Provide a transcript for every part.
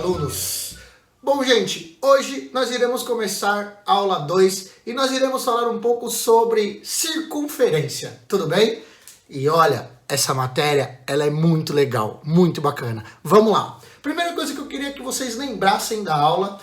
alunos! Bom, gente, hoje nós iremos começar a aula 2 e nós iremos falar um pouco sobre circunferência, tudo bem? E olha, essa matéria, ela é muito legal, muito bacana. Vamos lá! Primeira coisa que eu queria que vocês lembrassem da aula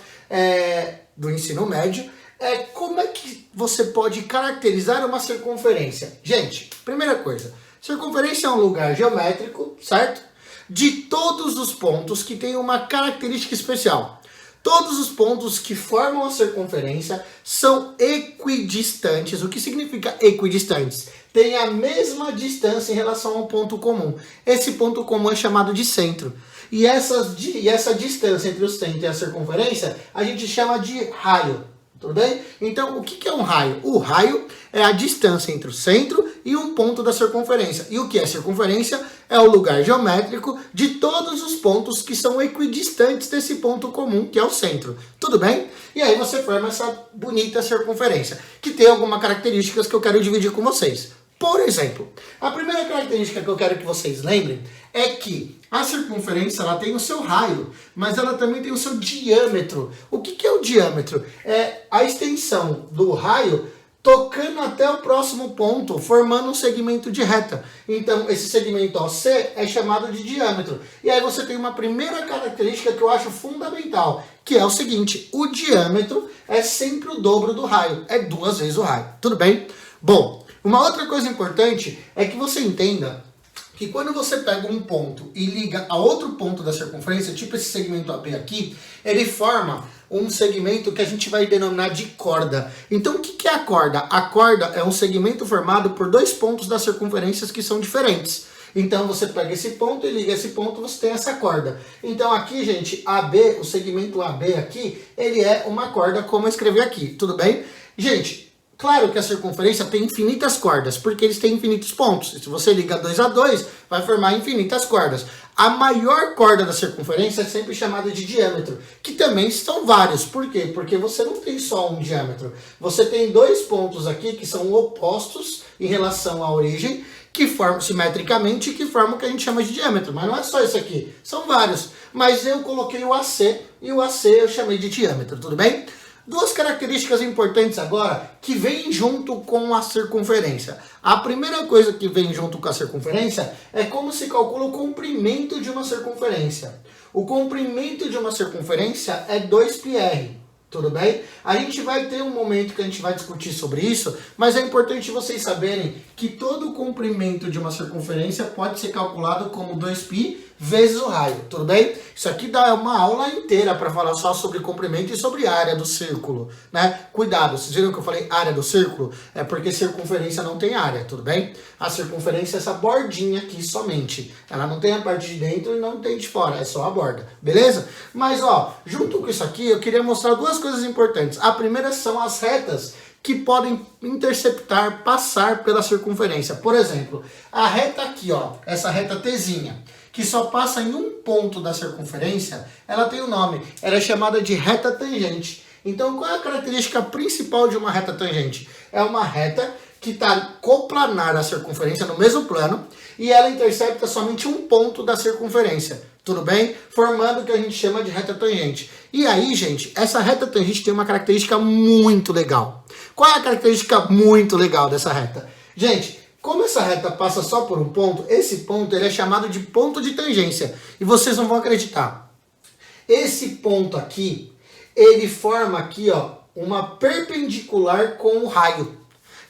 do ensino médio é como é que você pode caracterizar uma circunferência. Gente, primeira coisa, circunferência é um lugar geométrico, certo? De todos os pontos que têm uma característica especial. Todos os pontos que formam a circunferência são equidistantes. O que significa equidistantes? Tem a mesma distância em relação ao ponto comum. Esse ponto comum é chamado de centro. E essa distância entre o centro e a circunferência, a gente chama de raio. Tudo bem? Então, o que é um raio? O raio é a distância entre o centro e um ponto da circunferência. E o que é circunferência? É o lugar geométrico de todos os pontos que são equidistantes desse ponto comum, que é o centro. Tudo bem? E aí você forma essa bonita circunferência, que tem algumas características que eu quero dividir com vocês. Por exemplo, a primeira característica que eu quero que vocês lembrem é que a circunferência ela tem o seu raio, mas ela também tem o seu diâmetro. O que é o diâmetro? É a extensão do raio tocando até o próximo ponto, formando um segmento de reta. Então, esse segmento OC é chamado de diâmetro. E aí você tem uma primeira característica que eu acho fundamental, que é o seguinte: o diâmetro é sempre o dobro do raio, é 2 vezes o raio. Tudo bem? Bom, uma outra coisa importante é que você entenda que quando você pega um ponto e liga a outro ponto da circunferência, tipo esse segmento AB aqui, ele forma um segmento que a gente vai denominar de corda. Então, o que é a corda? A corda é um segmento formado por 2 pontos das circunferências que são diferentes. Então, você pega esse ponto e liga esse ponto, você tem essa corda. Então, aqui, gente, AB, o segmento AB aqui, ele é uma corda, como eu escrevi aqui, tudo bem? Gente, claro que a circunferência tem infinitas cordas, porque eles têm infinitos pontos. Se você liga 2 a 2, vai formar infinitas cordas. A maior corda da circunferência é sempre chamada de diâmetro, que também são vários. Por quê? Porque você não tem só um diâmetro. Você tem 2 pontos aqui que são opostos em relação à origem, que formam simetricamente, que formam o que a gente chama de diâmetro. Mas não é só isso aqui, são vários. Mas eu coloquei o AC, e o AC eu chamei de diâmetro, tudo bem? 2 características importantes agora que vêm junto com a circunferência. A primeira coisa que vem junto com a circunferência é como se calcula o comprimento de uma circunferência. O comprimento de uma circunferência é 2πr. Tudo bem? A gente vai ter um momento que a gente vai discutir sobre isso, mas é importante vocês saberem que todo o comprimento de uma circunferência pode ser calculado como 2π vezes o raio, tudo bem? Isso aqui dá uma aula inteira para falar só sobre comprimento e sobre área do círculo, né? Cuidado, vocês viram que eu falei área do círculo? É porque circunferência não tem área, tudo bem? A circunferência é essa bordinha aqui somente. Ela não tem a parte de dentro e não tem de fora, é só a borda, beleza? Mas, ó, junto com isso aqui, eu queria mostrar 2 coisas importantes. A primeira são as retas que podem interceptar, passar pela circunferência. Por exemplo, a reta aqui, ó, essa reta Tzinha, que só passa em um ponto da circunferência, ela tem um nome, ela é chamada de reta tangente. Então, qual é a característica principal de uma reta tangente? É uma reta que está coplanar à circunferência no mesmo plano e ela intercepta somente um ponto da circunferência. Tudo bem? Formando o que a gente chama de reta tangente. E aí, gente, essa reta tangente tem uma característica muito legal. Qual é a característica muito legal dessa reta? Gente, como essa reta passa só por um ponto, esse ponto ele é chamado de ponto de tangência. E vocês não vão acreditar. Esse ponto aqui, ele forma aqui, ó, uma perpendicular com o raio.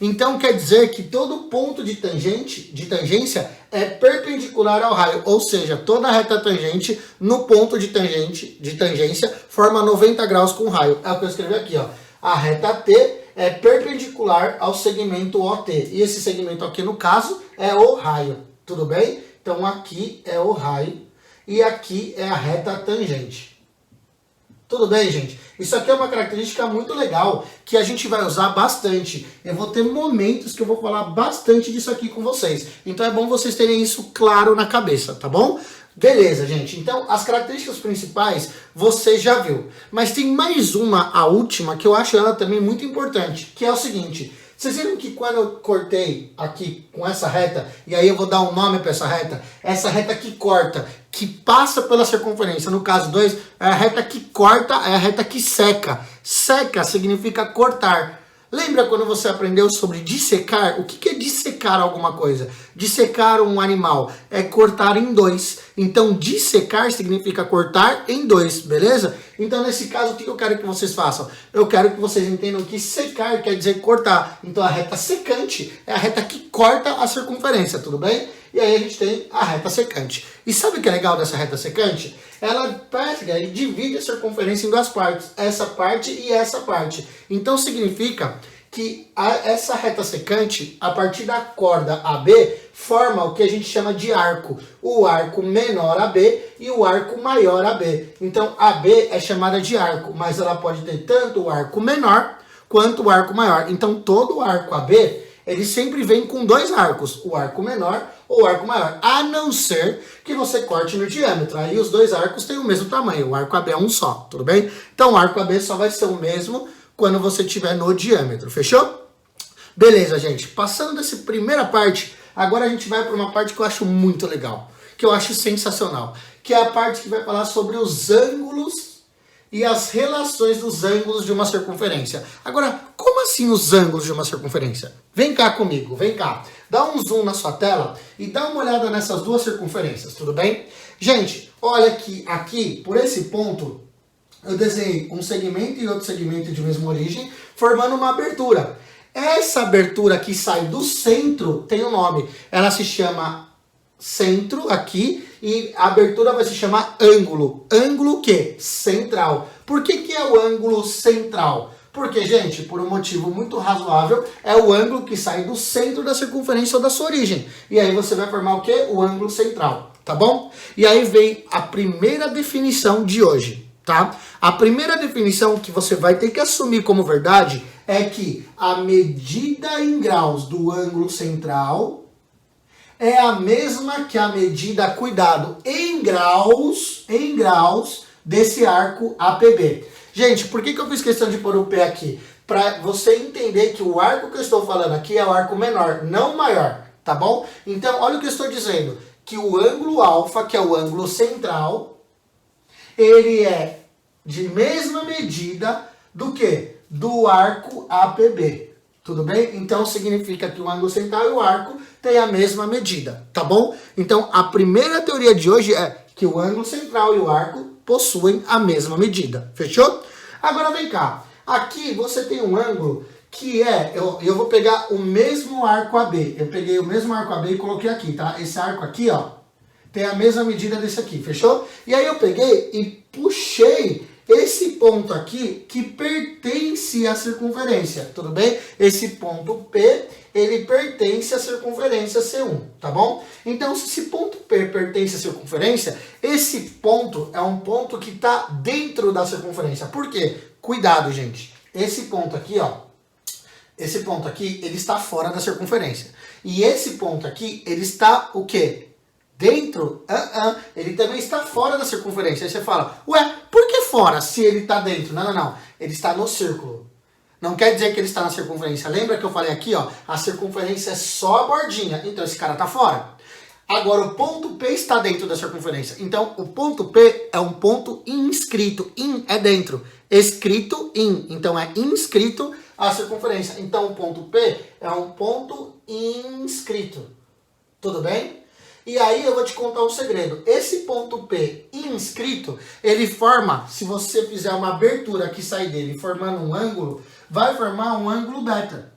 Então quer dizer que todo ponto de tangência é perpendicular ao raio, ou seja, toda a reta tangente no ponto de tangência forma 90 graus com o raio. É o que eu escrevi aqui, ó. A reta T é perpendicular ao segmento OT. E esse segmento aqui, no caso, é o raio. Tudo bem? Então aqui é o raio e aqui é a reta tangente. Tudo bem, gente? Isso aqui é uma característica muito legal que a gente vai usar bastante. Eu vou ter momentos que eu vou falar bastante disso aqui com vocês. Então é bom vocês terem isso claro na cabeça, tá bom? Beleza, gente. Então, as características principais você já viu. Mas tem mais uma, a última, que eu acho ela também muito importante, que é o seguinte. Vocês viram que quando eu cortei aqui com essa reta, e aí eu vou dar um nome para essa reta que corta, que passa pela circunferência. No caso 2, é a reta que corta, é a reta que seca. Seca significa cortar. Lembra quando você aprendeu sobre dissecar? O que é dissecar alguma coisa? Dissecar um animal é cortar em dois. Então, dissecar significa cortar em dois, beleza? Então, nesse caso, o que eu quero que vocês façam? Eu quero que vocês entendam que secar quer dizer cortar. Então, a reta secante é a reta que corta a circunferência, tudo bem? E aí a gente tem a reta secante. E sabe o que é legal dessa reta secante? Ela pega e divide a circunferência em duas partes. Essa parte e essa parte. Então significa que essa reta secante, a partir da corda AB, forma o que a gente chama de arco. O arco menor AB e o arco maior AB. Então AB é chamada de arco, mas ela pode ter tanto o arco menor quanto o arco maior. Então todo o arco AB, ele sempre vem com dois arcos, o arco menor ou o arco maior, a não ser que você corte no diâmetro. Aí os dois arcos têm o mesmo tamanho, o arco AB é um só, tudo bem? Então o arco AB só vai ser o mesmo quando você tiver no diâmetro, fechou? Beleza, gente. Passando dessa primeira parte, agora a gente vai para uma parte que eu acho muito legal, que eu acho sensacional, que é a parte que vai falar sobre os ângulos e as relações dos ângulos de uma circunferência. Agora, como assim os ângulos de uma circunferência? Vem cá comigo, vem cá. Dá um zoom na sua tela e dá uma olhada nessas duas circunferências, tudo bem? Gente, olha que aqui, por esse ponto, eu desenhei um segmento e outro segmento de mesma origem, formando uma abertura. Essa abertura que sai do centro tem um nome. Ela se chama centro aqui e a abertura vai se chamar ângulo. Ângulo o quê? Central. Por que é o ângulo central? Porque, gente, por um motivo muito razoável, é o ângulo que sai do centro da circunferência ou da sua origem. E aí você vai formar o quê? O ângulo central, tá bom? E aí vem a primeira definição de hoje, tá? A primeira definição que você vai ter que assumir como verdade é que a medida em graus do ângulo central é a mesma que a medida, cuidado, em graus desse arco APB. Gente, por que eu fiz questão de pôr o P aqui? Para você entender que o arco que eu estou falando aqui é o arco menor, não maior, tá bom? Então, olha o que eu estou dizendo, que o ângulo alfa, que é o ângulo central, ele é de mesma medida do que? Do arco APB. Tudo bem? Então significa que o ângulo central e o arco têm a mesma medida, tá bom? Então a primeira teoria de hoje é que o ângulo central e o arco possuem a mesma medida, fechou? Agora vem cá, aqui você tem um ângulo que é, eu vou pegar o mesmo arco AB, eu peguei o mesmo arco AB e coloquei aqui, tá? Esse arco aqui, ó, tem a mesma medida desse aqui, fechou? E aí eu peguei e puxei esse ponto aqui que pertence à circunferência, tudo bem? Esse ponto P, ele pertence à circunferência C1, tá bom? Então, se esse ponto P pertence à circunferência, esse ponto é um ponto que está dentro da circunferência. Por quê? Cuidado, gente. Esse ponto aqui, ó, esse ponto aqui, ele está fora da circunferência. E esse ponto aqui, ele está o quê? Dentro? Ele também está fora da circunferência. Aí você fala, ué, por que fora se ele está dentro? Não. Ele está no círculo. Não quer dizer que ele está na circunferência. Lembra que eu falei aqui, ó? A circunferência é só a bordinha. Então esse cara está fora. Agora o ponto P está dentro da circunferência. Então o ponto P é um ponto inscrito. In é dentro. Escrito in. Então é inscrito a circunferência. Então o ponto P é um ponto inscrito. Tudo bem? E aí eu vou te contar um segredo. Esse ponto P inscrito, ele forma, se você fizer uma abertura que sai dele formando um ângulo, vai formar um ângulo beta.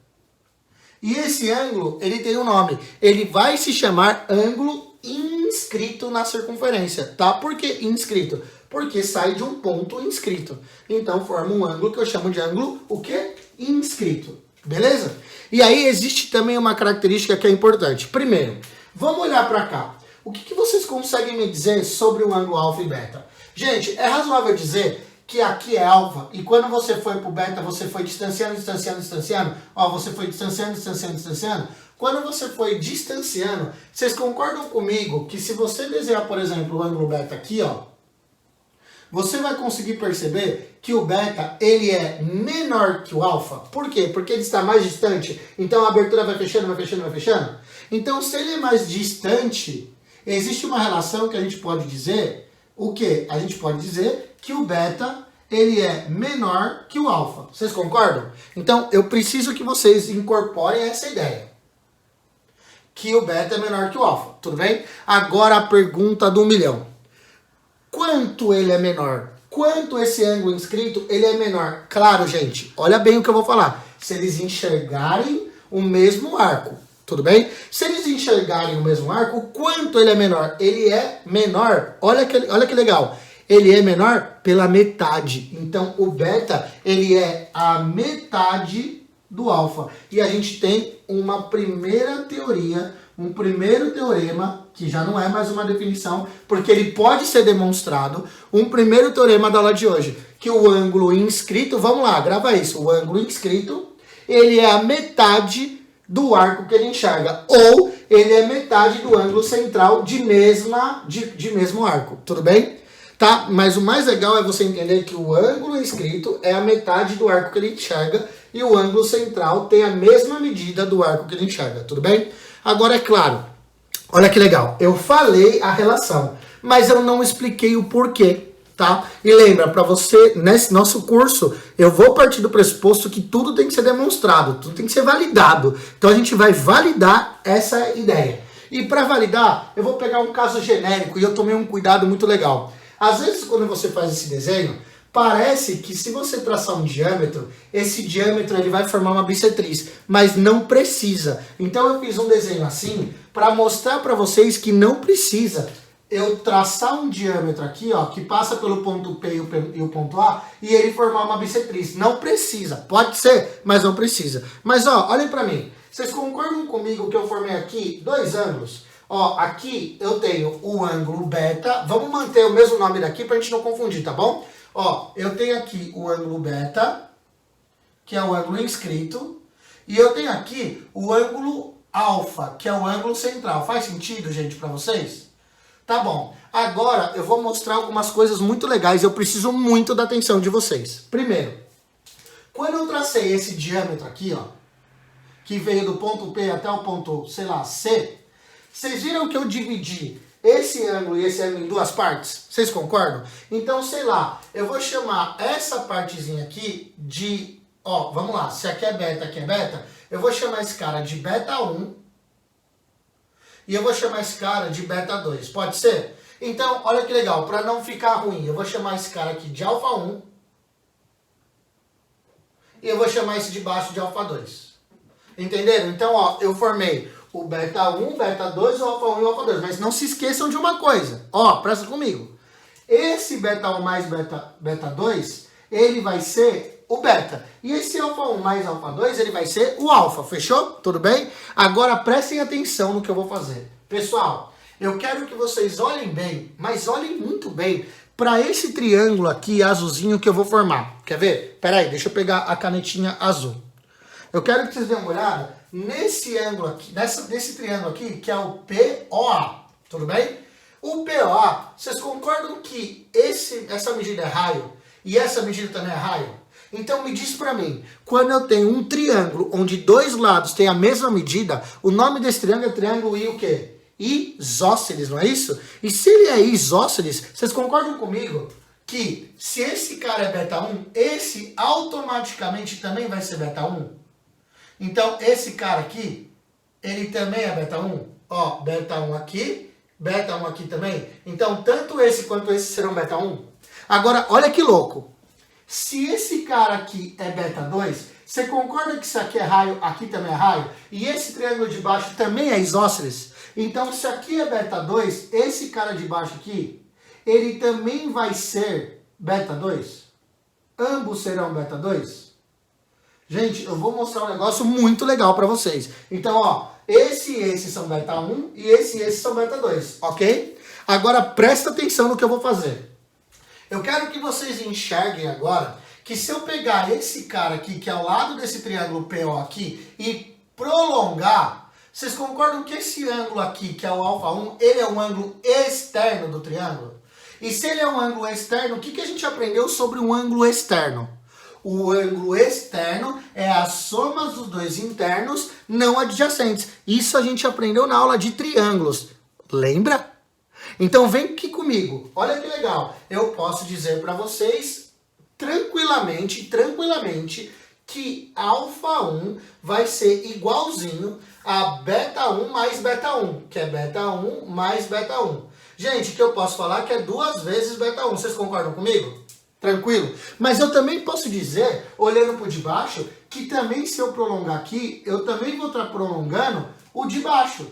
E esse ângulo, ele tem um nome. Ele vai se chamar ângulo inscrito na circunferência, tá? Por que inscrito? Porque sai de um ponto inscrito. Então forma um ângulo que eu chamo de ângulo, o quê? Inscrito. Beleza? E aí existe também uma característica que é importante. Primeiro, vamos olhar para cá. O que vocês conseguem me dizer sobre o ângulo alfa e beta? Gente, é razoável dizer que aqui é alfa e quando você foi para o beta, você foi distanciando. Ó, você foi distanciando. Quando você foi distanciando, vocês concordam comigo que se você desenhar, por exemplo, o ângulo beta aqui, ó, você vai conseguir perceber que o beta, ele é menor que o alfa. Por quê? Porque ele está mais distante. Então a abertura vai fechando. Então se ele é mais distante, Existe uma relação que a gente pode dizer, o quê? A gente pode dizer que o beta, ele é menor que o alfa. Vocês concordam? Então, eu preciso que vocês incorporem essa ideia. Que o beta é menor que o alfa, tudo bem? Agora a pergunta do milhão. Quanto ele é menor? Quanto esse ângulo inscrito, ele é menor? Claro, gente, olha bem o que eu vou falar. Se eles enxergarem o mesmo arco, tudo bem? Se eles enxergarem o mesmo arco, o quanto ele é menor? Ele é menor, olha que legal. Ele é menor pela metade. Então, o beta, ele é a metade do alfa. E a gente tem uma primeira teoria, um primeiro teorema, que já não é mais uma definição, porque ele pode ser demonstrado, um primeiro teorema da aula de hoje, que o ângulo inscrito, vamos lá, grava isso, o ângulo inscrito, ele é a metade do arco que ele enxerga, ou ele é metade do ângulo central de mesmo arco, tudo bem? Tá? Mas o mais legal é você entender que o ângulo inscrito é a metade do arco que ele enxerga e o ângulo central tem a mesma medida do arco que ele enxerga, tudo bem? Agora, é claro, olha que legal, eu falei a relação, mas eu não expliquei o porquê, tá? E lembra, para você, nesse nosso curso, eu vou partir do pressuposto que tudo tem que ser demonstrado, tudo tem que ser validado. Então a gente vai validar essa ideia. E para validar, eu vou pegar um caso genérico e eu tomei um cuidado muito legal. Às vezes, quando você faz esse desenho, parece que se você traçar um diâmetro, esse diâmetro ele vai formar uma bissetriz, mas não precisa. Então eu fiz um desenho assim para mostrar para vocês que não precisa eu traçar um diâmetro aqui, ó, que passa pelo ponto P e o ponto A e ele formar uma bissetriz. Não precisa. Pode ser, mas não precisa. Mas ó, olhem para mim. Vocês concordam comigo que eu formei aqui dois ângulos? Ó, aqui eu tenho o ângulo beta. Vamos manter o mesmo nome daqui pra gente não confundir, tá bom? Ó, eu tenho aqui o ângulo beta, que é o ângulo inscrito. E eu tenho aqui o ângulo alfa, que é o ângulo central. Faz sentido, gente, pra vocês? Tá bom. Agora eu vou mostrar algumas coisas muito legais. Eu preciso muito da atenção de vocês. Primeiro, quando eu tracei esse diâmetro aqui, ó, que veio do ponto P até o ponto, sei lá, C, vocês viram que eu dividi esse ângulo e esse ângulo em duas partes? Vocês concordam? Então, sei lá, eu vou chamar essa partezinha aqui de... Ó, vamos lá, se aqui é beta, eu vou chamar esse cara de beta 1 e eu vou chamar esse cara de beta 2. Pode ser? Então, olha que legal, para não ficar ruim, eu vou chamar esse cara aqui de alfa 1 e eu vou chamar esse de baixo de alfa 2. Entenderam? Então, ó, eu formei o beta 1, beta 2, o alfa 1 e o alfa 2. Mas não se esqueçam de uma coisa. Ó, presta comigo. Esse beta 1 mais beta 2, ele vai ser o beta. E esse alfa 1 mais alfa 2, ele vai ser o alfa. Fechou? Tudo bem? Agora prestem atenção no que eu vou fazer. Pessoal, eu quero que vocês olhem bem, mas olhem muito bem, para esse triângulo aqui azulzinho que eu vou formar. Quer ver? Pera aí, deixa eu pegar a canetinha azul. Eu quero que vocês dêem uma olhada nesse ângulo aqui, nesse triângulo aqui, que é o POA, tudo bem? O POA, vocês concordam que essa medida é raio e essa medida também é raio? Então me diz pra mim, quando eu tenho um triângulo onde dois lados têm a mesma medida, o nome desse triângulo é triângulo o quê? Isósceles, não é isso? E se ele é isósceles, vocês concordam comigo que se esse cara é beta 1, esse automaticamente também vai ser beta 1? Então, esse cara aqui, ele também é beta 1. Ó, beta 1 aqui também. Então, tanto esse quanto esse serão beta 1. Agora, olha que louco. Se esse cara aqui é beta 2, você concorda que isso aqui é raio, aqui também é raio? E esse triângulo de baixo também é isósceles? Então, se aqui é beta 2, esse cara de baixo aqui, ele também vai ser beta 2? Ambos serão beta 2? Gente, eu vou mostrar um negócio muito legal para vocês. Então, ó, esse e esse são beta 1 e esse são beta 2, ok? Agora, presta atenção no que eu vou fazer. Eu quero que vocês enxerguem agora que se eu pegar esse cara aqui, que é ao lado desse triângulo PO aqui, e prolongar, vocês concordam que esse ângulo aqui, que é o alfa 1, ele é um ângulo externo do triângulo? E se ele é um ângulo externo, o que a gente aprendeu sobre um ângulo externo? O ângulo externo é a soma dos dois internos não adjacentes. Isso a gente aprendeu na aula de triângulos. Lembra? Então vem aqui comigo, olha que legal. Eu posso dizer para vocês tranquilamente que alfa 1 vai ser igualzinho a beta 1 mais beta 1, que é beta 1 mais beta 1. Gente, que eu posso falar que é 2 vezes beta 1, vocês concordam comigo? Tranquilo? Mas eu também posso dizer, olhando para o de baixo, que também se eu prolongar aqui, eu também vou estar prolongando o de baixo.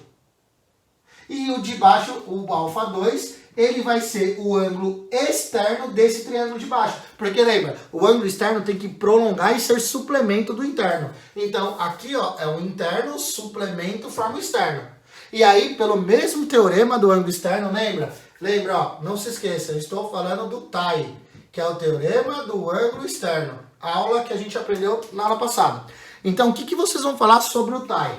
E o de baixo, o alfa 2, ele vai ser o ângulo externo desse triângulo de baixo. Porque lembra, o ângulo externo tem que prolongar e ser suplemento do interno. Então aqui ó, é o interno, suplemento, forma o externo. E aí, pelo mesmo teorema do ângulo externo, lembra? Lembra, ó, não se esqueça, eu estou falando do TAI, que é o teorema do ângulo externo. A aula que a gente aprendeu na aula passada. Então, o que vocês vão falar sobre o TAI?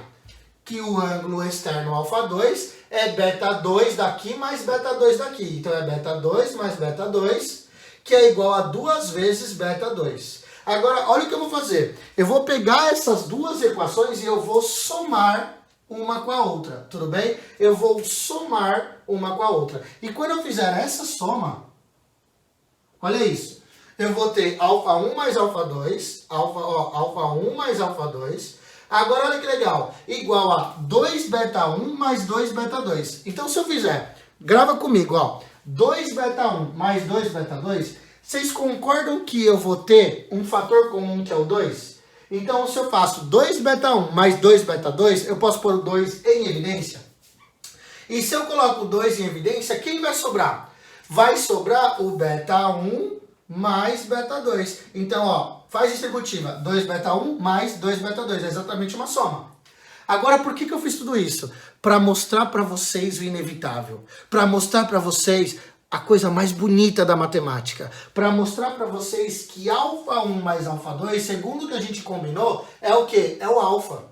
Que o ângulo externo alfa 2 é beta 2 daqui mais beta 2 daqui. Então, é beta 2 mais beta 2, que é igual a 2 vezes beta 2. Agora, olha o que eu vou fazer. Eu vou pegar essas duas equações e eu vou somar uma com a outra, tudo bem? Eu vou somar uma com a outra. E quando eu fizer essa soma, olha isso. Eu vou ter alfa 1 mais alfa 2, alfa 1 mais alfa 2. Agora, olha que legal. Igual a 2 beta 1 mais 2 beta 2. Então, se eu fizer, grava comigo, ó. 2 beta 1 mais 2 beta 2, vocês concordam que eu vou ter um fator comum que é o 2? Então, se eu faço 2 beta 1 mais 2 beta 2, eu posso pôr o 2 em evidência? E se eu coloco o 2 em evidência, quem vai sobrar? Vai sobrar o beta 1 mais beta 2. Então, ó, faz distributiva. 2 beta 1 mais 2 beta 2. É exatamente uma soma. Agora, por que eu fiz tudo isso? Para mostrar para vocês o inevitável. Para mostrar para vocês a coisa mais bonita da matemática. Para mostrar para vocês que alfa 1 mais alfa 2, segundo o que a gente combinou, é o quê? É o alfa.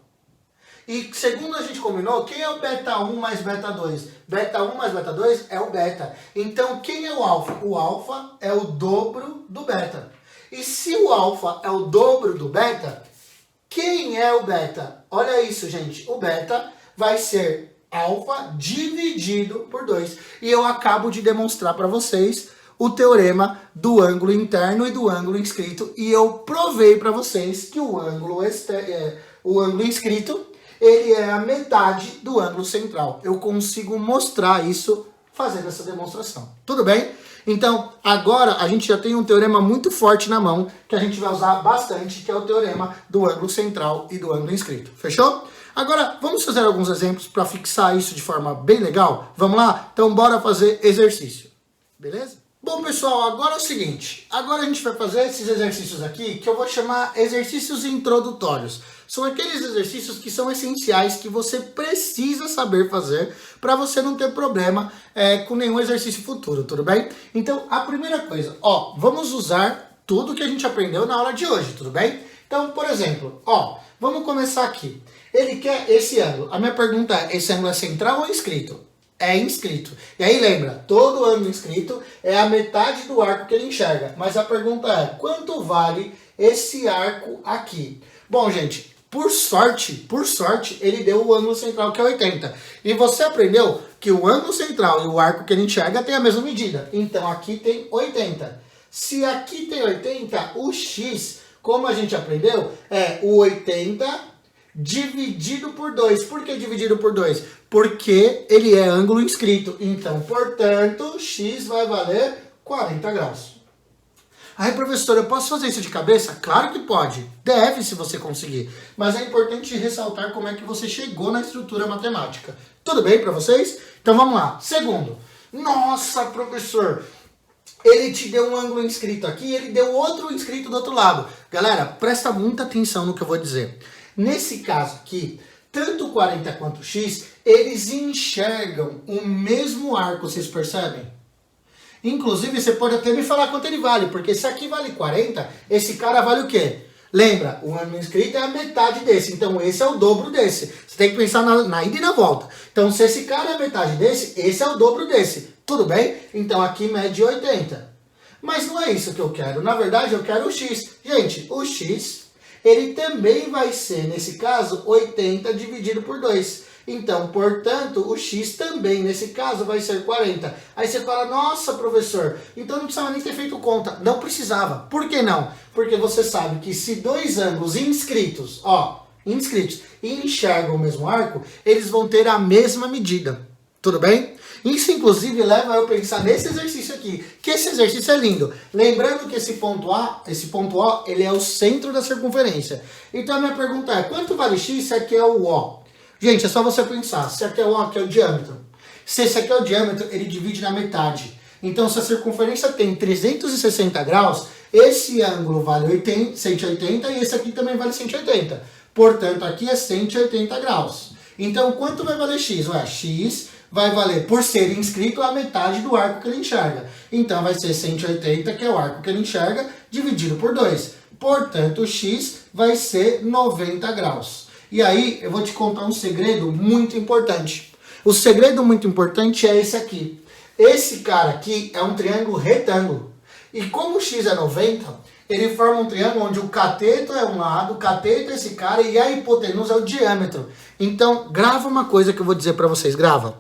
E segundo a gente combinou, quem é o beta 1 mais beta 2? Beta 1 mais beta 2 é o beta. Então, quem é o alfa? O alfa é o dobro do beta. E se o alfa é o dobro do beta, quem é o beta? Olha isso, gente. O beta vai ser alfa dividido por 2. E eu acabo de demonstrar para vocês o teorema do ângulo interno e do ângulo inscrito. E eu provei para vocês que o ângulo inscrito, ele é a metade do ângulo central. Eu consigo mostrar isso fazendo essa demonstração. Tudo bem? Então, agora a gente já tem um teorema muito forte na mão, que a gente vai usar bastante, que é o teorema do ângulo central e do ângulo inscrito. Fechou? Agora, vamos fazer alguns exemplos para fixar isso de forma bem legal? Vamos lá? Então, bora fazer exercício. Beleza? Bom, pessoal, agora é o seguinte. Agora a gente vai fazer esses exercícios aqui, que eu vou chamar exercícios introdutórios. São aqueles exercícios que são essenciais, que você precisa saber fazer para você não ter problema com nenhum exercício futuro, tudo bem? Então, a primeira coisa, ó, vamos usar tudo que a gente aprendeu na aula de hoje, tudo bem? Então, por exemplo, ó, vamos começar aqui. Ele quer esse ângulo. A minha pergunta é, esse ângulo é central ou inscrito? É inscrito. E aí lembra, todo ângulo inscrito é a metade do arco que ele enxerga. Mas a pergunta é, quanto vale esse arco aqui? Bom, gente, por sorte, ele deu o ângulo central que é 80. E você aprendeu que o ângulo central e o arco que ele enxerga tem a mesma medida. Então aqui tem 80. Se aqui tem 80, o x, como a gente aprendeu, é o 80 dividido por 2. Por que dividido por 2? Porque ele é ângulo inscrito. Então, portanto, x vai valer 40 graus. Aí, professor, eu posso fazer isso de cabeça? Claro que pode. Deve, se você conseguir. Mas é importante ressaltar como é que você chegou na estrutura matemática. Tudo bem para vocês? Então, vamos lá. Segundo. Nossa, professor, ele te deu um ângulo inscrito aqui, ele deu outro inscrito do outro lado. Galera, presta muita atenção no que eu vou dizer. Nesse caso aqui, tanto 40 quanto x, eles enxergam o mesmo arco, vocês percebem? Inclusive, você pode até me falar quanto ele vale, porque se aqui vale 40, esse cara vale o quê? Lembra, o ângulo inscrito é a metade desse, então esse é o dobro desse. Você tem que pensar na ida e na volta. Então, se esse cara é a metade desse, esse é o dobro desse. Tudo bem? Então, aqui mede 80. Mas não é isso que eu quero. Na verdade, eu quero o x. Gente, o x, ele também vai ser, nesse caso, 80 dividido por 2. Então, portanto, o x também, nesse caso, vai ser 40. Aí você fala, nossa, professor, então não precisava nem ter feito conta. Não precisava. Por que não? Porque você sabe que se dois ângulos inscritos, e enxergam o mesmo arco, eles vão ter a mesma medida. Tudo bem? Isso, inclusive, leva eu a pensar nesse exercício aqui, que esse exercício é lindo. Lembrando que esse ponto O, ele é o centro da circunferência. Então, a minha pergunta é, quanto vale x se aqui é o O? Gente, é só você pensar, se aqui é o O, aqui é o diâmetro. Se esse aqui é o diâmetro, ele divide na metade. Então, se a circunferência tem 360 graus, esse ângulo vale 180 e esse aqui também vale 180. Portanto, aqui é 180 graus. Então, quanto vai valer x? Ué, x vai valer, por ser inscrito, a metade do arco que ele enxerga. Então, vai ser 180, que é o arco que ele enxerga, dividido por 2. Portanto, x vai ser 90 graus. E aí, eu vou te contar um segredo muito importante. O segredo muito importante é esse aqui. Esse cara aqui é um triângulo retângulo. E como o x é 90, ele forma um triângulo onde o cateto é um lado, o cateto é esse cara e a hipotenusa é o diâmetro. Então, grava uma coisa que eu vou dizer para vocês, grava.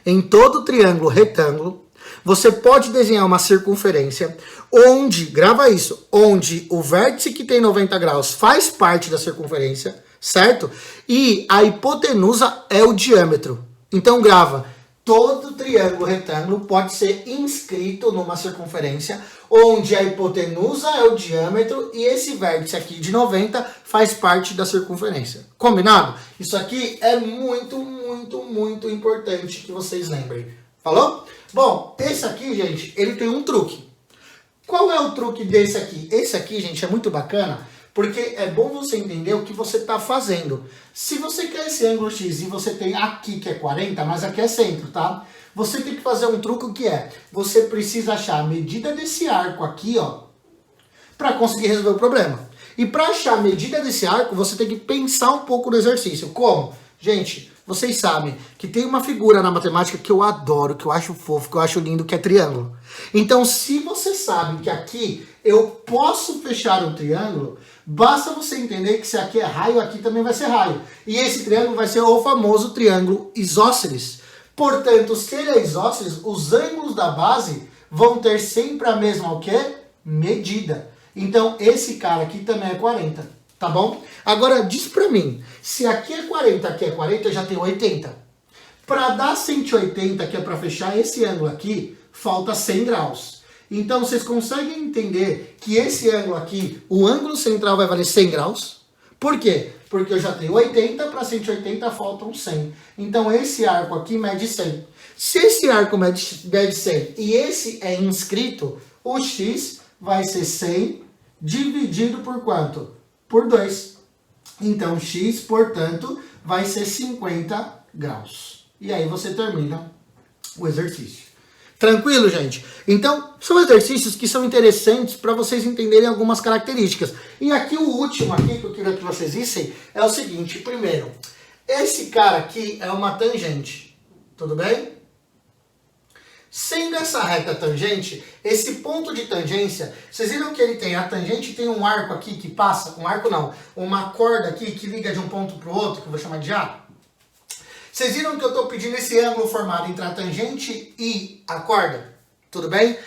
Em todo triângulo retângulo, você pode desenhar uma circunferência onde, grava isso, onde o vértice que tem 90 graus faz parte da circunferência, certo? E a hipotenusa é o diâmetro. Então grava, todo triângulo retângulo pode ser inscrito numa circunferência onde a hipotenusa é o diâmetro e esse vértice aqui de 90 faz parte da circunferência. Combinado? Isso aqui é muito importante que vocês lembrem. Falou? Bom, esse aqui, gente, ele tem um truque. Qual é o truque desse aqui? Esse aqui, gente, é muito bacana, porque é bom você entender o que você está fazendo. Se você quer esse ângulo x e você tem aqui que é 40, mas aqui é centro, tá? Você tem que fazer um truque que é, você precisa achar a medida desse arco aqui, ó, para conseguir resolver o problema. E para achar a medida desse arco, você tem que pensar um pouco no exercício. Como? Gente, vocês sabem que tem uma figura na matemática que eu adoro, que eu acho fofo, que eu acho lindo, que é triângulo. Então, se você sabe que aqui eu posso fechar um triângulo, basta você entender que se aqui é raio, aqui também vai ser raio. E esse triângulo vai ser o famoso triângulo isósceles. Portanto, se ele é isósceles, os ângulos da base vão ter sempre a mesma o quê? Medida. Então, esse cara aqui também é 40, tá bom? Agora, diz pra mim, se aqui é 40, aqui é 40, já tem 80. Para dar 180, que é para fechar esse ângulo aqui, falta 100 graus. Então, vocês conseguem entender que esse ângulo aqui, o ângulo central vai valer 100 graus? Por quê? Porque eu já tenho 80, para 180 faltam 100. Então, esse arco aqui mede 100. Se esse arco mede 100 e esse é inscrito, o x vai ser 100 dividido por quanto? Por 2. Então, x, portanto, vai ser 50 graus. E aí você termina o exercício. Tranquilo, gente? Então, são exercícios que são interessantes para vocês entenderem algumas características. E aqui o último aqui que eu queria que vocês vissem é o seguinte. Primeiro, esse cara aqui é uma tangente. Tudo bem? Sendo essa reta tangente, esse ponto de tangência, vocês viram que ele tem a tangente, tem um arco aqui que passa, um arco não, uma corda aqui que liga de um ponto para o outro, que eu vou chamar de A? Vocês viram que eu estou pedindo esse ângulo formado entre a tangente e a corda? Tudo bem?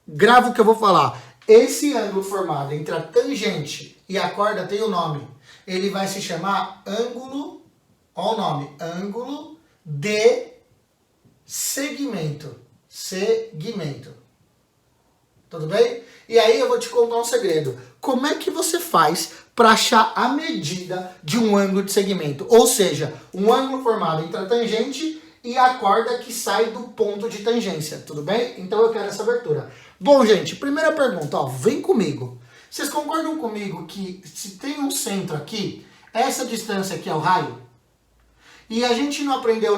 Grava o que eu vou falar. Esse ângulo formado entre a tangente e a corda tem o nome. Ele vai se chamar ângulo, olha o nome, ângulo de segmento. Segmento. Tudo bem? E aí eu vou te contar um segredo. Como é que você faz para achar a medida de um ângulo de segmento? Ou seja, um ângulo formado entre a tangente e a corda que sai do ponto de tangência. Tudo bem? Então eu quero essa abertura. Bom, gente, primeira pergunta, ó, vem comigo. Vocês concordam comigo que se tem um centro aqui, essa distância aqui é o raio? E a gente não aprendeu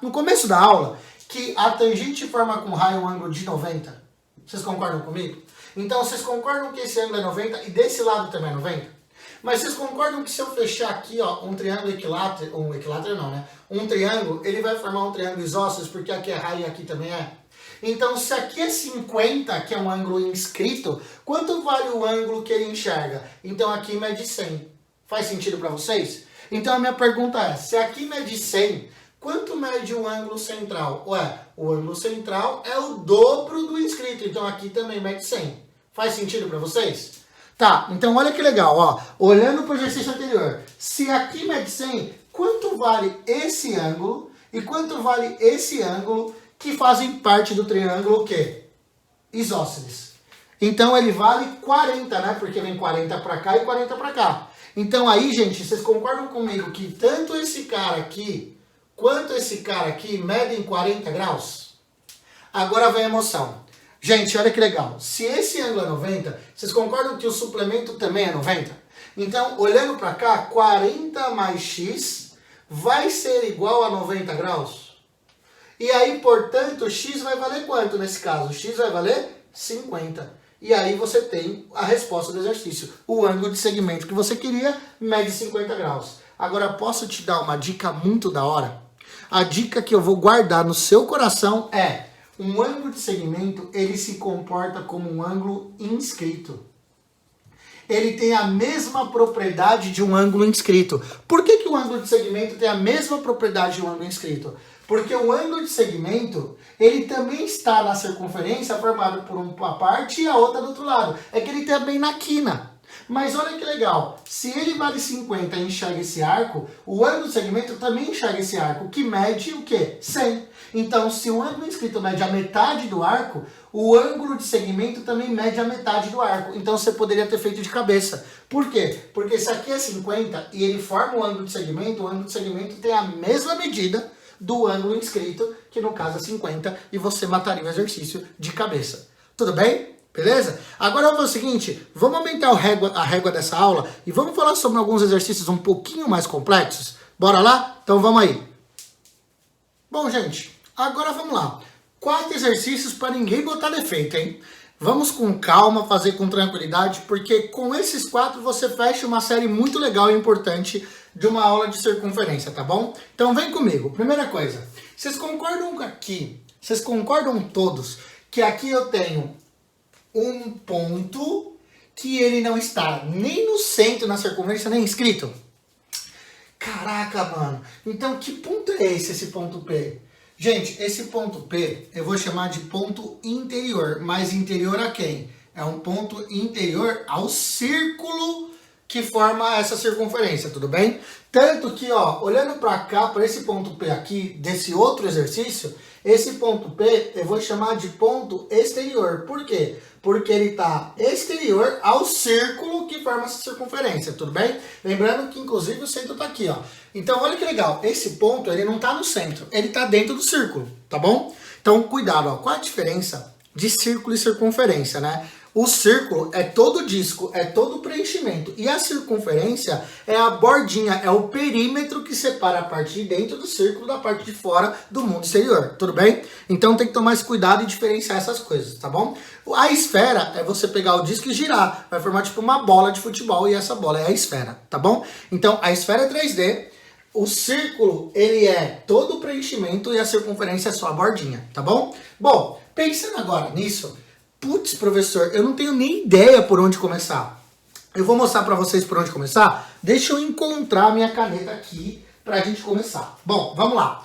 no começo da aula que a tangente forma com raio um ângulo de 90? Vocês concordam comigo? Então, vocês concordam que esse ângulo é 90 e desse lado também é 90? Mas vocês concordam que se eu fechar aqui, ó, um triângulo equilátero, um triângulo, ele vai formar um triângulo isósceles, porque aqui é raio e aqui também é? Então, se aqui é 50, que é um ângulo inscrito, quanto vale o ângulo que ele enxerga? Então, aqui mede 100. Faz sentido para vocês? Então a minha pergunta é, se aqui mede 100, quanto mede o ângulo central? Ué, o ângulo central é o dobro do inscrito, então aqui também mede 100. Faz sentido para vocês? Tá, então olha que legal, ó. Olhando para o exercício anterior, se aqui mede 100, quanto vale esse ângulo e quanto vale esse ângulo que fazem parte do triângulo o quê? Isósceles. Então ele vale 40, né? Porque vem 40 para cá e 40 para cá. Então aí, gente, vocês concordam comigo que tanto esse cara aqui quanto esse cara aqui medem 40 graus? Agora vem a emoção. Gente, olha que legal. Se esse ângulo é 90, vocês concordam que o suplemento também é 90? Então, olhando para cá, 40 mais x vai ser igual a 90 graus? E aí, portanto, x vai valer quanto nesse caso? X vai valer 50. E aí você tem a resposta do exercício. O ângulo de segmento que você queria mede 50 graus. Agora, posso te dar uma dica muito da hora? A dica que eu vou guardar no seu coração é: um ângulo de segmento, ele se comporta como um ângulo inscrito. Ele tem a mesma propriedade de um ângulo inscrito. Por que o ângulo de segmento tem a mesma propriedade de um ângulo inscrito? Porque o ângulo de segmento, ele também está na circunferência formado por uma parte e a outra do outro lado. É que ele também na quina. Mas olha que legal, se ele vale 50 e enxerga esse arco, o ângulo de segmento também enxerga esse arco, que mede o quê? 100. Então, se o ângulo inscrito mede a metade do arco, o ângulo de segmento também mede a metade do arco. Então, você poderia ter feito de cabeça. Por quê? Porque se aqui é 50 e ele forma o ângulo de segmento tem a mesma medida do ângulo inscrito, que no caso é 50, e você mataria o exercício de cabeça. Tudo bem? Beleza? Agora vamos fazer o seguinte, vamos aumentar a régua dessa aula e vamos falar sobre alguns exercícios um pouquinho mais complexos? Bora lá? Então vamos aí. Bom, gente, agora vamos lá. 4 exercícios para ninguém botar defeito, hein? Vamos com calma, fazer com tranquilidade, porque com esses 4 você fecha uma série muito legal e importante de uma aula de circunferência, tá bom? Então vem comigo. Primeira coisa, vocês concordam aqui, vocês concordam todos, que aqui eu tenho um ponto que ele não está nem no centro na circunferência, nem escrito? Caraca, mano. Então, que ponto é esse ponto P? Gente, esse ponto P eu vou chamar de ponto interior. Mas interior a quem? É um ponto interior ao círculo que forma essa circunferência, tudo bem? Tanto que, ó, olhando para cá, para esse ponto P aqui, desse outro exercício, esse ponto P eu vou chamar de ponto exterior. Por quê? Porque ele está exterior ao círculo que forma essa circunferência, tudo bem? Lembrando que, inclusive, o centro está aqui, ó. Então, olha que legal, esse ponto, ele não está no centro, ele está dentro do círculo, tá bom? Então, cuidado, ó, qual a diferença de círculo e circunferência, né? O círculo é todo o disco, é todo o preenchimento. E a circunferência é a bordinha, é o perímetro que separa a parte de dentro do círculo da parte de fora do mundo exterior. Tudo bem? Então tem que tomar esse cuidado e diferenciar essas coisas, tá bom? A esfera é você pegar o disco e girar. Vai formar tipo uma bola de futebol e essa bola é a esfera, tá bom? Então a esfera é 3D. O círculo, ele é todo o preenchimento e a circunferência é só a bordinha, tá bom? Bom, pensando agora nisso... Putz, professor, eu não tenho nem ideia por onde começar. Eu vou mostrar para vocês por onde começar. Deixa eu encontrar a minha caneta aqui para a gente começar. Bom, vamos lá.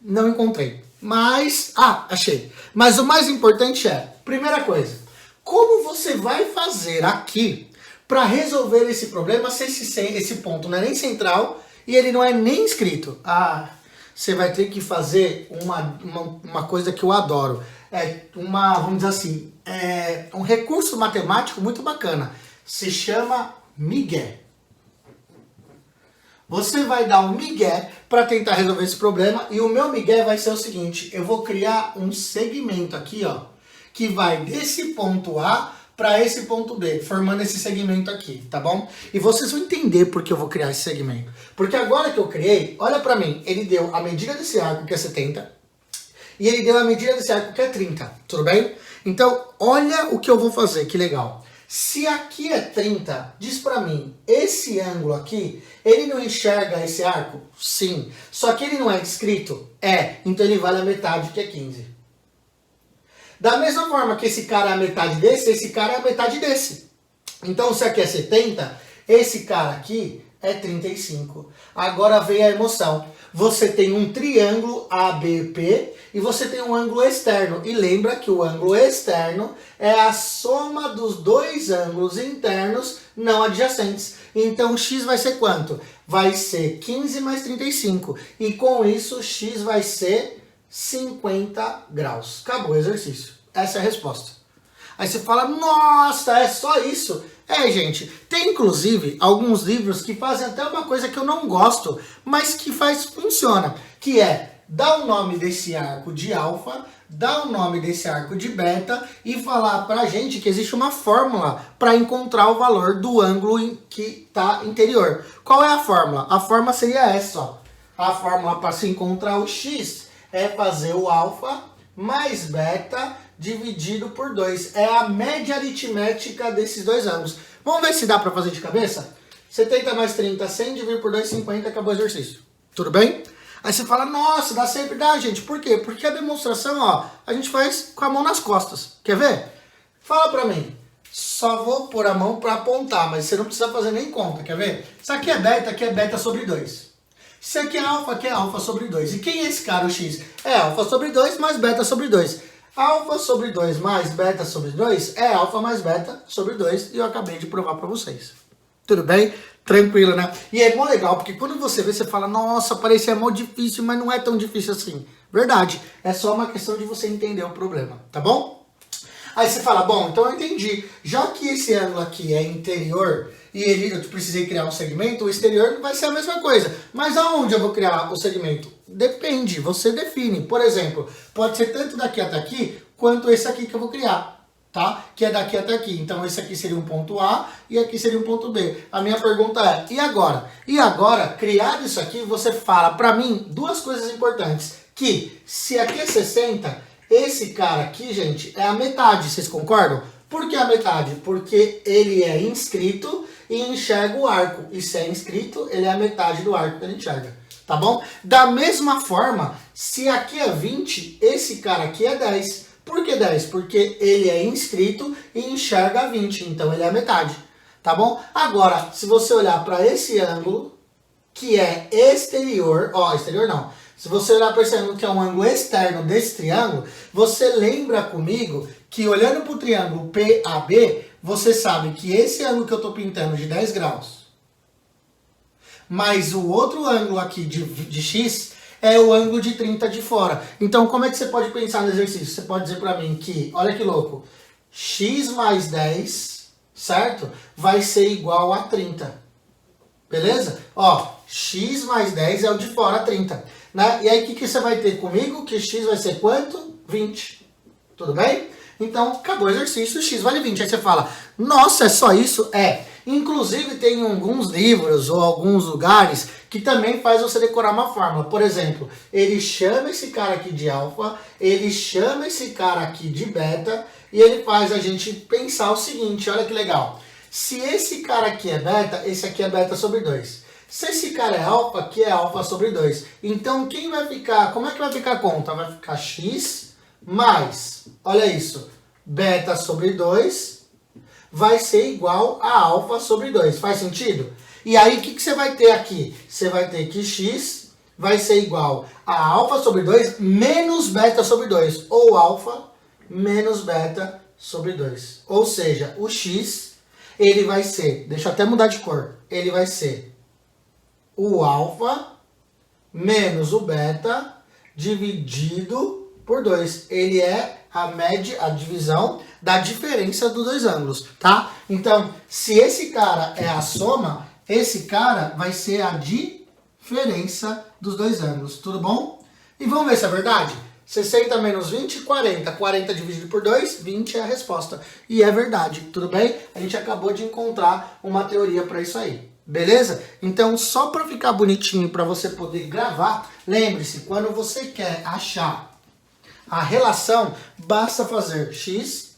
Não encontrei. Mas... achei. Mas o mais importante é, primeira coisa, como você vai fazer aqui para resolver esse problema se esse ponto não é nem central e ele não é nem inscrito? Você vai ter que fazer uma coisa que eu adoro. Vamos dizer assim, um recurso matemático muito bacana. Se chama migué. Você vai dar um migué para tentar resolver esse problema. E o meu migué vai ser o seguinte. Eu vou criar um segmento aqui, ó, que vai desse ponto A para esse ponto B, formando esse segmento aqui, tá bom? E vocês vão entender por que eu vou criar esse segmento. Porque agora que eu criei, olha para mim, ele deu a medida desse arco, que é 70, e ele deu a medida desse arco, que é 30, tudo bem? Então, olha o que eu vou fazer, que legal. Se aqui é 30, diz pra mim, esse ângulo aqui, ele não enxerga esse arco? Sim. Só que ele não é descrito? É. Então ele vale a metade, que é 15. Da mesma forma que esse cara é a metade desse, esse cara é a metade desse. Então, se aqui é 70, esse cara aqui é 35. Agora vem a emoção. Você tem um triângulo ABP e você tem um ângulo externo. E lembra que o ângulo externo é a soma dos dois ângulos internos não adjacentes. Então x vai ser quanto? Vai ser 15 mais 35. E com isso x vai ser 50 graus. Acabou o exercício. Essa é a resposta. Aí você fala, nossa, é só isso? É, gente, tem inclusive alguns livros que fazem até uma coisa que eu não gosto, mas que funciona, que é dar o nome desse arco de alfa, dar o nome desse arco de beta e falar pra gente que existe uma fórmula para encontrar o valor do ângulo que está interior. Qual é a fórmula? A fórmula seria essa, ó. A fórmula para se encontrar o x é fazer o alfa mais beta dividido por 2. É a média aritmética desses dois ângulos. Vamos ver se dá para fazer de cabeça? 70 mais 30, 100 dividido por 2, 50, acabou o exercício. Tudo bem? Aí você fala, nossa, dá sempre, dá, gente. Por quê? Porque a demonstração, ó, a gente faz com a mão nas costas. Quer ver? Fala pra mim. Só vou pôr a mão para apontar, mas você não precisa fazer nem conta, quer ver? Isso aqui é beta sobre 2. Isso aqui é alfa sobre 2. E quem é esse cara, o x? É alfa sobre 2 mais beta sobre 2. Alfa sobre 2 mais beta sobre 2 é alfa mais beta sobre 2 e eu acabei de provar para vocês. Tudo bem? Tranquilo, né? E é mó legal, porque quando você vê, você fala, nossa, parecia mó difícil, mas não é tão difícil assim. Verdade, é só uma questão de você entender o problema, tá bom? Aí você fala, bom, então eu entendi. Já que esse ângulo aqui é interior e eu precisei criar um segmento, o exterior vai ser a mesma coisa. Mas aonde eu vou criar o segmento? Depende, você define. Por exemplo, pode ser tanto daqui até aqui, quanto esse aqui que eu vou criar, tá? Que é daqui até aqui. Então esse aqui seria um ponto A e aqui seria um ponto B. A minha pergunta é, e agora? E agora, criado isso aqui, você fala pra mim duas coisas importantes. Que se aqui é 60, esse cara aqui, gente, é a metade, vocês concordam? Por que a metade? Porque ele é inscrito e enxerga o arco. E se é inscrito, ele é a metade do arco que ele enxerga. Tá bom? Da mesma forma, se aqui é 20, esse cara aqui é 10. Por que 10? Porque ele é inscrito e enxerga 20. Então ele é a metade. Tá bom? Agora, se você olhar para esse ângulo, que é exterior, ó, exterior não. Se você olhar para esse ângulo que é um ângulo externo desse triângulo, você lembra comigo que olhando para o triângulo PAB, você sabe que esse ângulo que eu estou pintando de 10 graus, mas o outro ângulo aqui de x é o ângulo de 30 de fora. Então como é que você pode pensar no exercício? Você pode dizer para mim que, olha que louco, x mais 10, certo? Vai ser igual a 30. Beleza? Ó, x mais 10 é o de fora, 30. Né? E aí o que você vai ter comigo? Que x vai ser quanto? 20. Tudo bem? Então, acabou o exercício, x vale 20. Aí você fala, nossa, é só isso? É. Inclusive, tem alguns livros ou alguns lugares que também faz você decorar uma fórmula. Por exemplo, ele chama esse cara aqui de alfa, ele chama esse cara aqui de beta, e ele faz a gente pensar o seguinte, olha que legal. Se esse cara aqui é beta, esse aqui é beta sobre 2. Se esse cara é alfa, aqui é alfa sobre 2. Então, quem vai ficar, como é que vai ficar a conta? Vai ficar x mais, olha isso, beta sobre 2 vai ser igual a alfa sobre 2. Faz sentido? E aí, o que você vai ter aqui? Você vai ter que x vai ser igual a alfa sobre 2 menos beta sobre 2. Ou alfa menos beta sobre 2. Ou seja, o x, ele vai ser, deixa eu até mudar de cor, ele vai ser o alfa menos o beta dividido por 2. Ele é a média, a divisão da diferença dos dois ângulos, tá? Então, se esse cara é a soma, esse cara vai ser a diferença dos dois ângulos, tudo bom? E vamos ver se é verdade? 60 menos 20, 40. 40 dividido por 2, 20 é a resposta. E é verdade, tudo bem? A gente acabou de encontrar uma teoria para isso aí. Beleza? Então, só para ficar bonitinho, para você poder gravar, lembre-se, quando você quer achar a relação, basta fazer x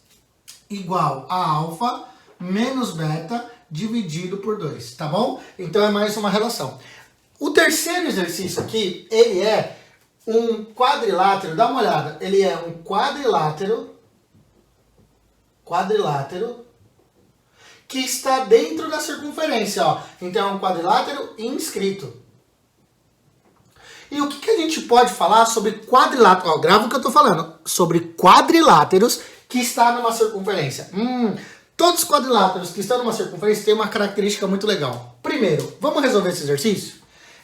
igual a alfa menos beta dividido por 2, tá bom? Então é mais uma relação. O terceiro exercício aqui, ele é um quadrilátero, dá uma olhada, ele é um quadrilátero que está dentro da circunferência, ó. Então é um quadrilátero inscrito. E o que a gente pode falar sobre quadriláteros? Ó, grava o que eu estou falando. Sobre quadriláteros que está numa circunferência. Todos os quadriláteros que estão numa circunferência têm uma característica muito legal. Primeiro, vamos resolver esse exercício?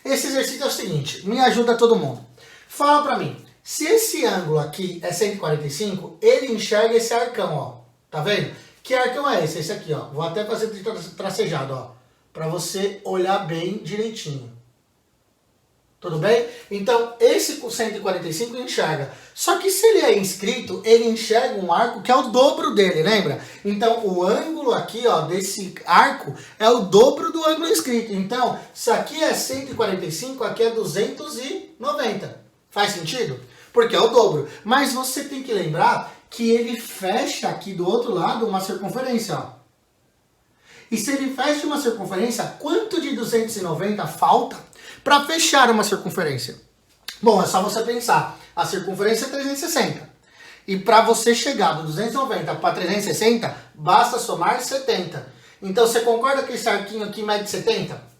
Esse exercício é o seguinte, me ajuda todo mundo. Fala pra mim, se esse ângulo aqui é 145, ele enxerga esse arcão, ó. Tá vendo? Que arcão é esse? Esse aqui, ó. Vou até fazer tracejado, ó. Pra você olhar bem direitinho. Tudo bem? Então, esse 145 enxerga. Só que se ele é inscrito, ele enxerga um arco que é o dobro dele, lembra? Então, o ângulo aqui, ó, desse arco é o dobro do ângulo inscrito. Então, se aqui é 145, aqui é 290. Faz sentido? Porque é o dobro. Mas você tem que lembrar que ele fecha aqui do outro lado uma circunferência, ó. E se ele fecha uma circunferência, quanto de 290 falta para fechar uma circunferência? Bom, é só você pensar. A circunferência é 360. E para você chegar do 290 para 360, basta somar 70. Então você concorda que esse arquinho aqui mede 70?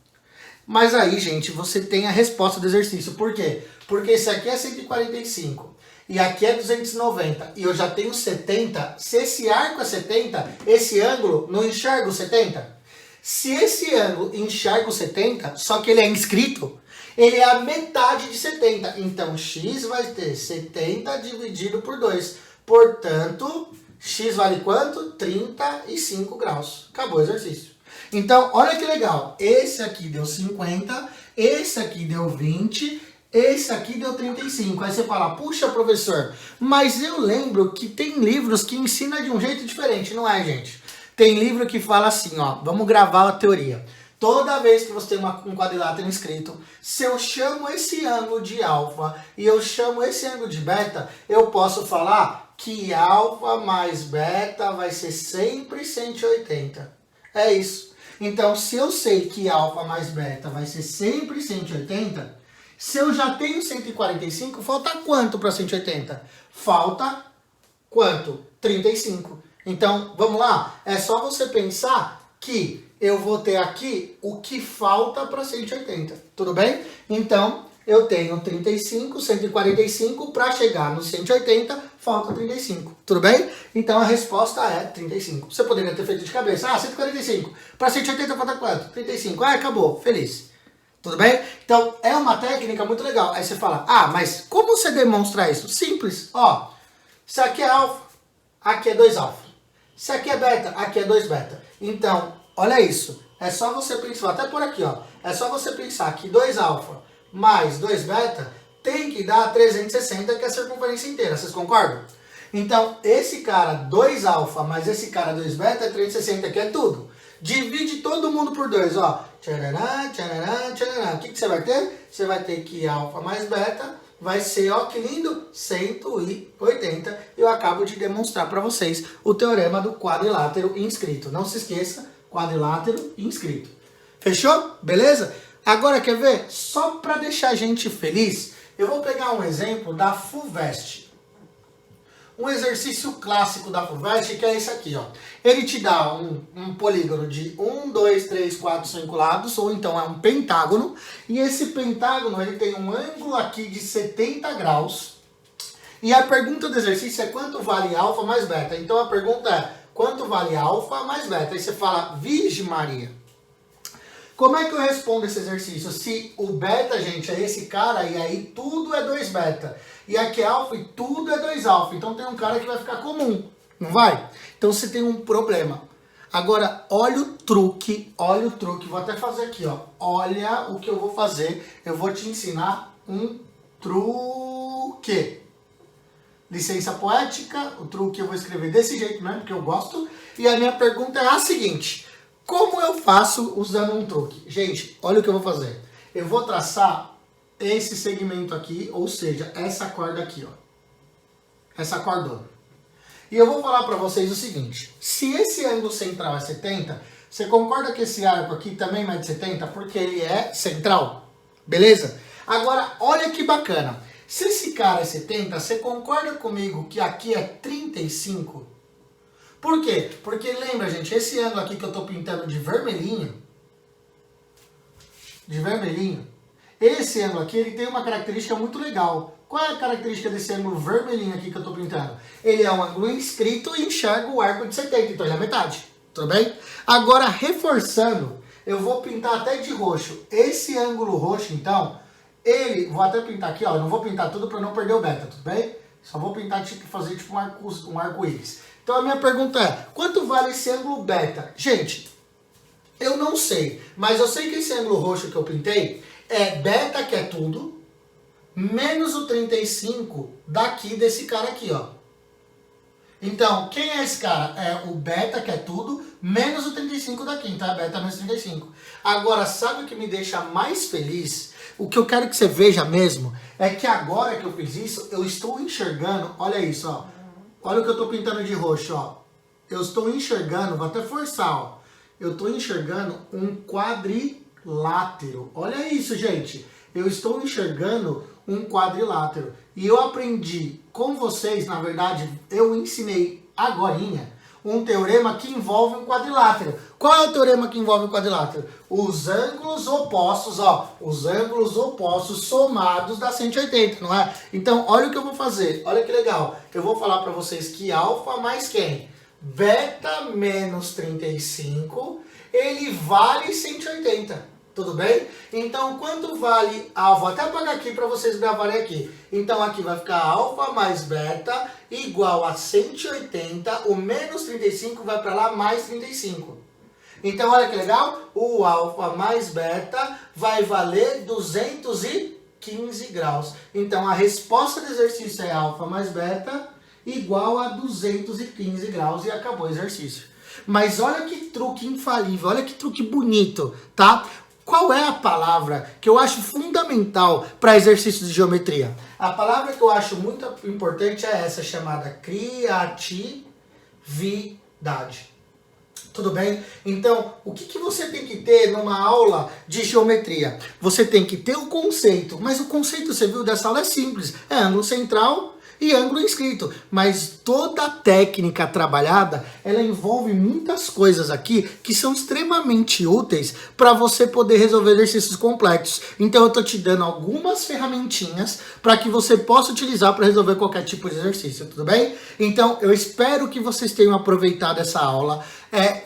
Mas aí, gente, você tem a resposta do exercício. Por quê? Porque esse aqui é 145 e aqui é 290 e eu já tenho 70. Se esse arco é 70, esse ângulo não enxerga o 70? Se esse ângulo enxerga o 70, só que ele é inscrito, ele é a metade de 70. Então, x vai ter 70 dividido por 2. Portanto, x vale quanto? 35 graus. Acabou o exercício. Então, olha que legal. Esse aqui deu 50, esse aqui deu 20, esse aqui deu 35. Aí você fala, puxa, professor, mas eu lembro que tem livros que ensinam de um jeito diferente, não é, gente? Tem livro que fala assim, ó, vamos gravar a teoria. Toda vez que você tem um quadrilátero inscrito, se eu chamo esse ângulo de alfa e eu chamo esse ângulo de beta, eu posso falar que alfa mais beta vai ser sempre 180. É isso. Então, se eu sei que alfa mais beta vai ser sempre 180, se eu já tenho 145, falta quanto para 180? Falta quanto? 35. Então, vamos lá? É só você pensar que eu vou ter aqui o que falta para 180. Tudo bem? Então, eu tenho 35, 145, para chegar no 180, falta 35. Tudo bem? Então, a resposta é 35. Você poderia ter feito de cabeça. Ah, 145. Para 180 falta quanto? 35. Ah, acabou. Feliz. Tudo bem? Então, é uma técnica muito legal. Aí você fala, ah, mas como você demonstra isso? Simples. Ó, se aqui é alfa, aqui é 2 alfa. Se aqui é beta, aqui é 2 beta. Então, olha isso. É só você pensar, vou até por aqui, ó. É só você pensar que 2 alfa mais 2 beta tem que dar 360, que é a circunferência inteira. Vocês concordam? Então, esse cara 2 alfa mais esse cara 2 beta é 360, que é tudo. Divide todo mundo por 2, ó. Tcharará, tcharará, tcharará. O que você vai ter? Você vai ter que alfa mais beta vai ser, ó, que lindo, 180. Eu acabo de demonstrar para vocês o teorema do quadrilátero inscrito. Não se esqueça, quadrilátero inscrito. Fechou? Beleza? Agora, quer ver? Só para deixar a gente feliz, eu vou pegar um exemplo da FUVEST. Um exercício clássico da FUVEST, que é esse aqui, ó. Ele te dá um polígono de 1, 2, 3, 4, 5 lados, ou então é um pentágono. E esse pentágono, ele tem um ângulo aqui de 70 graus. E a pergunta do exercício é quanto vale alfa mais beta. Então a pergunta é, quanto vale alfa mais beta? Aí você fala, Virgem Maria. Como é que eu respondo esse exercício? Se o beta, gente, é esse cara, e aí tudo é 2 beta. E aqui é alfa e tudo é 2 alfa. Então tem um cara que vai ficar comum, não vai? Então você tem um problema. Agora, olha o truque, olha o truque. Vou até fazer aqui, ó. Olha o que eu vou fazer. Eu vou te ensinar um truque. Licença poética, o truque eu vou escrever desse jeito mesmo, porque eu gosto. E a minha pergunta é a seguinte. Como eu faço usando um truque? Gente, olha o que eu vou fazer. Eu vou traçar esse segmento aqui, ou seja, essa corda aqui, ó. Essa cordona. E eu vou falar para vocês o seguinte. Se esse ângulo central é 70, você concorda que esse arco aqui também mede 70? Porque ele é central. Beleza? Agora, olha que bacana. Se esse cara é 70, você concorda comigo que aqui é 35? Por quê? Porque lembra, gente, esse ângulo aqui que eu estou pintando de vermelhinho, esse ângulo aqui, ele tem uma característica muito legal. Qual é a característica desse ângulo vermelhinho aqui que eu estou pintando? Ele é um ângulo inscrito e enxerga o arco de 70, então ele é metade, tudo bem? Agora, reforçando, eu vou pintar até de roxo. Esse ângulo roxo, então, vou até pintar aqui, ó, eu não vou pintar tudo para não perder o beta, tudo bem? Só vou pintar, fazer tipo um arco-íris. Então a minha pergunta é, quanto vale esse ângulo beta? Gente, eu não sei, mas eu sei que esse ângulo roxo que eu pintei é beta, que é tudo, menos o 35 daqui desse cara aqui, ó. Então, quem é esse cara? É o beta, que é tudo, menos o 35 daqui, então é beta menos 35. Agora, sabe o que me deixa mais feliz? O que eu quero que você veja mesmo é que agora que eu fiz isso, eu estou enxergando, olha isso, ó. Olha o que eu estou pintando de roxo, ó. Eu estou enxergando, vou até forçar, ó. Eu estou enxergando um quadrilátero. Olha isso, gente. Eu estou enxergando um quadrilátero. E eu aprendi com vocês, na verdade, eu ensinei agorinha um teorema que envolve um quadrilátero. Qual é o teorema que envolve um quadrilátero? Os ângulos opostos, ó, os ângulos opostos somados dá 180, não é? Então, olha o que eu vou fazer, olha que legal. Eu vou falar para vocês que alfa mais quem? Beta menos 35, ele vale 180. Tudo bem? Então, quanto vale alfa? Vou até apagar aqui para vocês gravarem aqui. Então, aqui vai ficar alfa mais beta igual a 180. O menos 35 vai para lá mais 35. Então, olha que legal. O alfa mais beta vai valer 215 graus. Então, a resposta do exercício é alfa mais beta igual a 215 graus. E acabou o exercício. Mas olha que truque infalível. Olha que truque bonito, tá? Qual é a palavra que eu acho fundamental para exercícios de geometria? A palavra que eu acho muito importante é essa, chamada criatividade. Tudo bem? Então, o que você tem que ter numa aula de geometria? Você tem que ter o conceito, mas o conceito, você viu, dessa aula é simples. É ângulo central e ângulo inscrito, mas toda a técnica trabalhada, ela envolve muitas coisas aqui que são extremamente úteis para você poder resolver exercícios complexos. Então eu estou te dando algumas ferramentinhas para que você possa utilizar para resolver qualquer tipo de exercício, tudo bem? Então eu espero que vocês tenham aproveitado essa aula.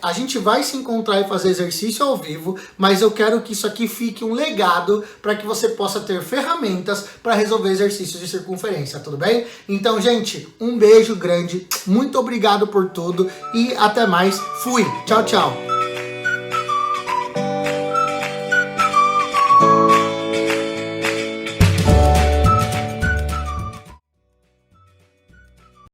A gente vai se encontrar e fazer exercício ao vivo, mas eu quero que isso aqui fique um legado para que você possa ter ferramentas para resolver exercícios de circunferência, tudo bem? Então, gente, um beijo grande, muito obrigado por tudo e até mais. Fui, tchau, tchau.